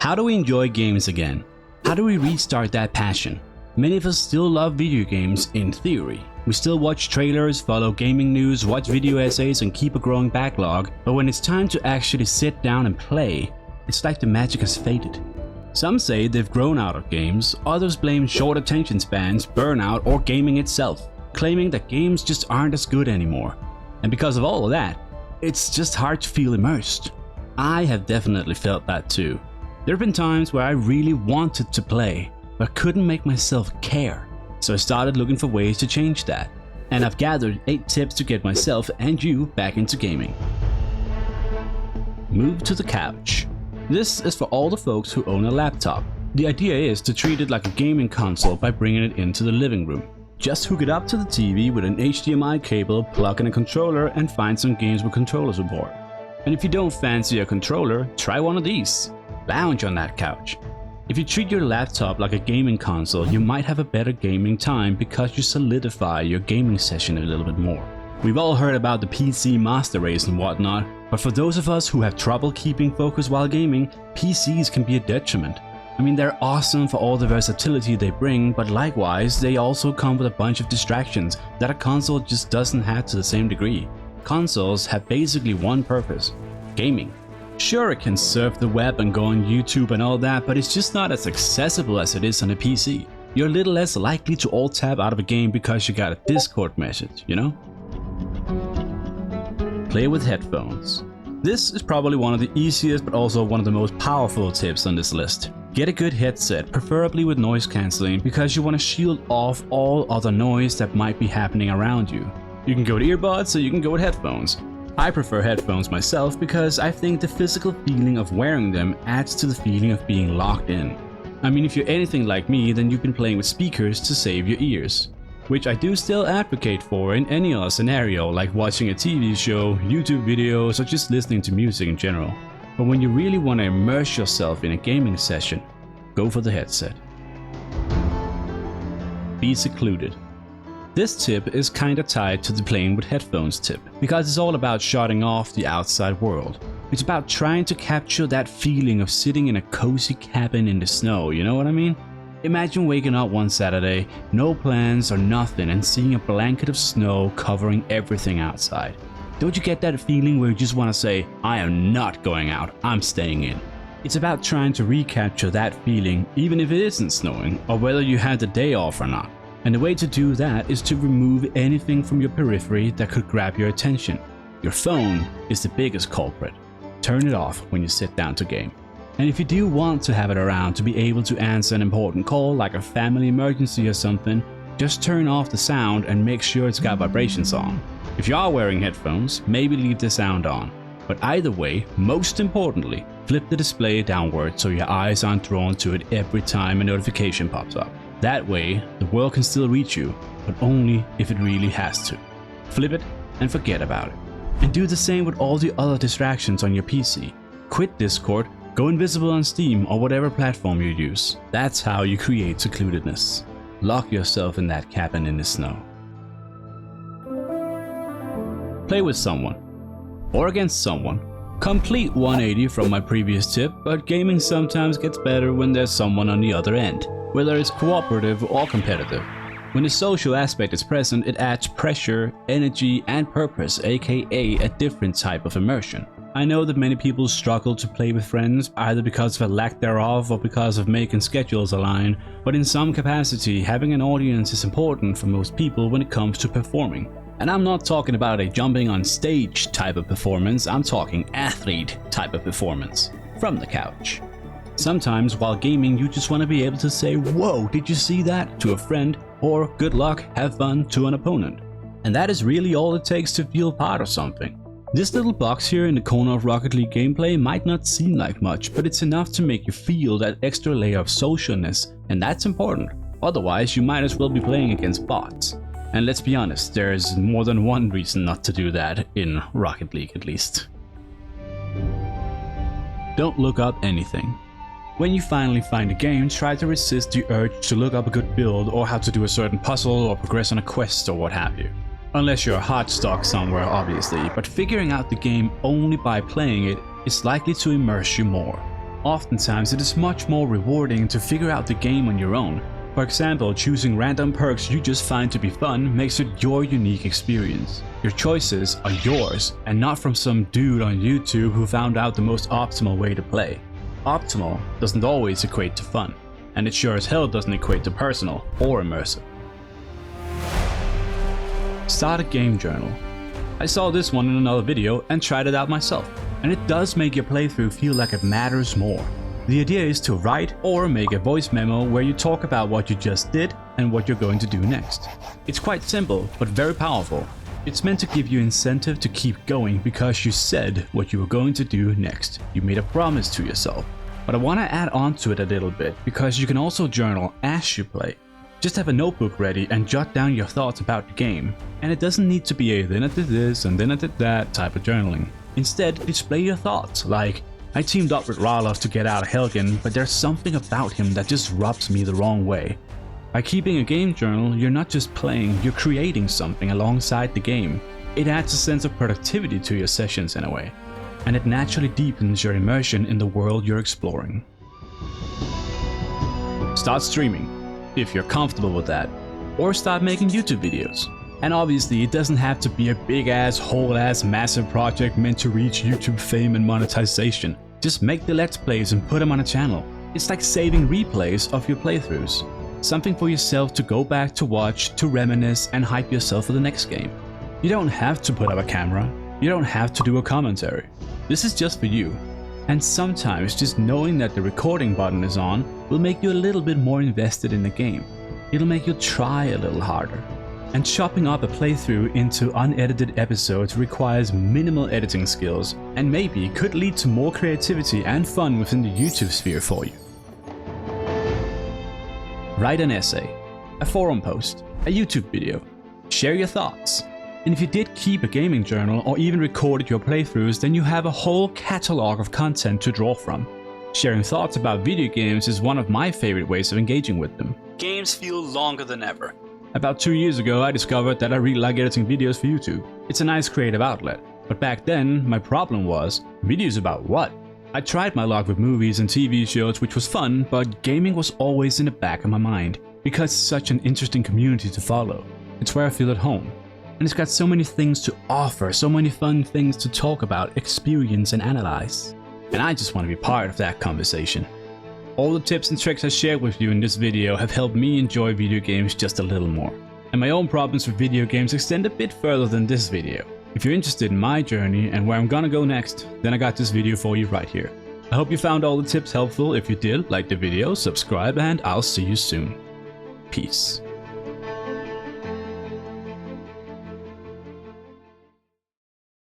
How do we enjoy games again? How do we restart that passion? Many of us still love video games in theory. We still watch trailers, follow gaming news, watch video essays and keep a growing backlog, but when it's time to actually sit down and play, it's like the magic has faded. Some say they've grown out of games, others blame short attention spans, burnout or gaming itself, claiming that games just aren't as good anymore. And because of all of that, it's just hard to feel immersed. I have definitely felt that too. There have been times where I really wanted to play, but couldn't make myself care. So I started looking for ways to change that. And I've gathered 8 tips to get myself and you back into gaming. Move to the couch. This is for all the folks who own a laptop. The idea is to treat it like a gaming console by bringing it into the living room. Just hook it up to the TV with an HDMI cable, plug in a controller and find some games with controller support. And if you don't fancy a controller, try one of these. Lounge on that couch. If you treat your laptop like a gaming console, you might have a better gaming time because you solidify your gaming session a little bit more. We've all heard about the PC master race and whatnot, but for those of us who have trouble keeping focus while gaming, PCs can be a detriment. I mean, they're awesome for all the versatility they bring, but likewise, they also come with a bunch of distractions that a console just doesn't have to the same degree. Consoles have basically one purpose: gaming. Sure, it can surf the web and go on YouTube and all that, but it's just not as accessible as it is on a PC. You're a little less likely to alt-tab out of a game because you got a Discord message, you know? Play with headphones. This is probably one of the easiest but also one of the most powerful tips on this list. Get a good headset, preferably with noise cancelling, because you want to shield off all other noise that might be happening around you. You can go with earbuds or you can go with headphones. I prefer headphones myself because I think the physical feeling of wearing them adds to the feeling of being locked in. I mean, if you're anything like me, then you've been playing with speakers to save your ears, which I do still advocate for in any other scenario, like watching a TV show, YouTube videos, or just listening to music in general. But when you really want to immerse yourself in a gaming session, go for the headset. Be secluded. This tip is kinda tied to the playing with headphones tip, because it's all about shutting off the outside world. It's about trying to capture that feeling of sitting in a cozy cabin in the snow, you know what I mean? Imagine waking up one Saturday, no plans or nothing, and seeing a blanket of snow covering everything outside. Don't you get that feeling where you just want to say, I am not going out, I'm staying in? It's about trying to recapture that feeling even if it isn't snowing, or whether you had the day off or not. And the way to do that is to remove anything from your periphery that could grab your attention. Your phone is the biggest culprit. Turn it off when you sit down to game. And if you do want to have it around to be able to answer an important call like a family emergency or something, just turn off the sound and make sure it's got vibrations on. If you are wearing headphones, maybe leave the sound on. But either way, most importantly, flip the display downward so your eyes aren't drawn to it every time a notification pops up. That way, the world can still reach you, but only if it really has to. Flip it and forget about it. And do the same with all the other distractions on your PC. Quit Discord, go invisible on Steam or whatever platform you use. That's how you create secludedness. Lock yourself in that cabin in the snow. Play with someone, or against someone. Complete 180 from my previous tip, but gaming sometimes gets better when there's someone on the other end, whether it's cooperative or competitive. When the social aspect is present, it adds pressure, energy, and purpose, aka a different type of immersion. I know that many people struggle to play with friends, either because of a lack thereof or because of making schedules align, but in some capacity, having an audience is important for most people when it comes to performing. And I'm not talking about a jumping on stage type of performance, I'm talking athlete type of performance, from the couch. Sometimes while gaming you just want to be able to say, "Whoa, did you see that?" to a friend, or "Good luck, have fun" to an opponent. And that is really all it takes to feel part of something. This little box here in the corner of Rocket League gameplay might not seem like much, but it's enough to make you feel that extra layer of socialness, and that's important. Otherwise you might as well be playing against bots. And let's be honest, there's more than one reason not to do that, in Rocket League at least. Don't look up anything. When you finally find a game, try to resist the urge to look up a good build or how to do a certain puzzle or progress on a quest or what have you. Unless you're hot stock somewhere obviously, but figuring out the game only by playing it is likely to immerse you more. Oftentimes it is much more rewarding to figure out the game on your own. For example, choosing random perks you just find to be fun makes it your unique experience. Your choices are yours and not from some dude on YouTube who found out the most optimal way to play. Optimal doesn't always equate to fun, and it sure as hell doesn't equate to personal or immersive. Start a game journal. I saw this one in another video and tried it out myself, and it does make your playthrough feel like it matters more. The idea is to write or make a voice memo where you talk about what you just did and what you're going to do next. It's quite simple, but very powerful. It's meant to give you incentive to keep going because you said what you were going to do next. You made a promise to yourself. But I want to add on to it a little bit because you can also journal as you play. Just have a notebook ready and jot down your thoughts about the game. And it doesn't need to be a then I did this and then I did that type of journaling. Instead, display your thoughts like, I teamed up with Ralof to get out of Helgen, but there's something about him that just rubs me the wrong way. By keeping a game journal, you're not just playing, you're creating something alongside the game. It adds a sense of productivity to your sessions in a way, and it naturally deepens your immersion in the world you're exploring. Start streaming, if you're comfortable with that, or start making YouTube videos. And obviously it doesn't have to be a big ass, whole ass, massive project meant to reach YouTube fame and monetization. Just make the Let's Plays and put them on a channel. It's like saving replays of your playthroughs. Something for yourself to go back to watch, to reminisce and hype yourself for the next game. You don't have to put up a camera. You don't have to do a commentary. This is just for you. And sometimes just knowing that the recording button is on will make you a little bit more invested in the game. It'll make you try a little harder. And chopping up a playthrough into unedited episodes requires minimal editing skills and maybe could lead to more creativity and fun within the YouTube sphere for you. Write an essay, a forum post, a YouTube video. Share your thoughts. And if you did keep a gaming journal or even recorded your playthroughs, then you have a whole catalog of content to draw from. Sharing thoughts about video games is one of my favorite ways of engaging with them. Games feel longer than ever. About 2 years ago, I discovered that I really like editing videos for YouTube. It's a nice creative outlet. But back then, my problem was, videos about what? I tried my luck with movies and TV shows, which was fun, but gaming was always in the back of my mind, because it's such an interesting community to follow. It's where I feel at home. And it's got so many things to offer, so many fun things to talk about, experience and analyze. And I just want to be part of that conversation. All the tips and tricks I shared with you in this video have helped me enjoy video games just a little more. And my own problems with video games extend a bit further than this video. If you're interested in my journey and where I'm gonna go next, then I got this video for you right here. I hope you found all the tips helpful. If you did, like the video, subscribe, and I'll see you soon. Peace.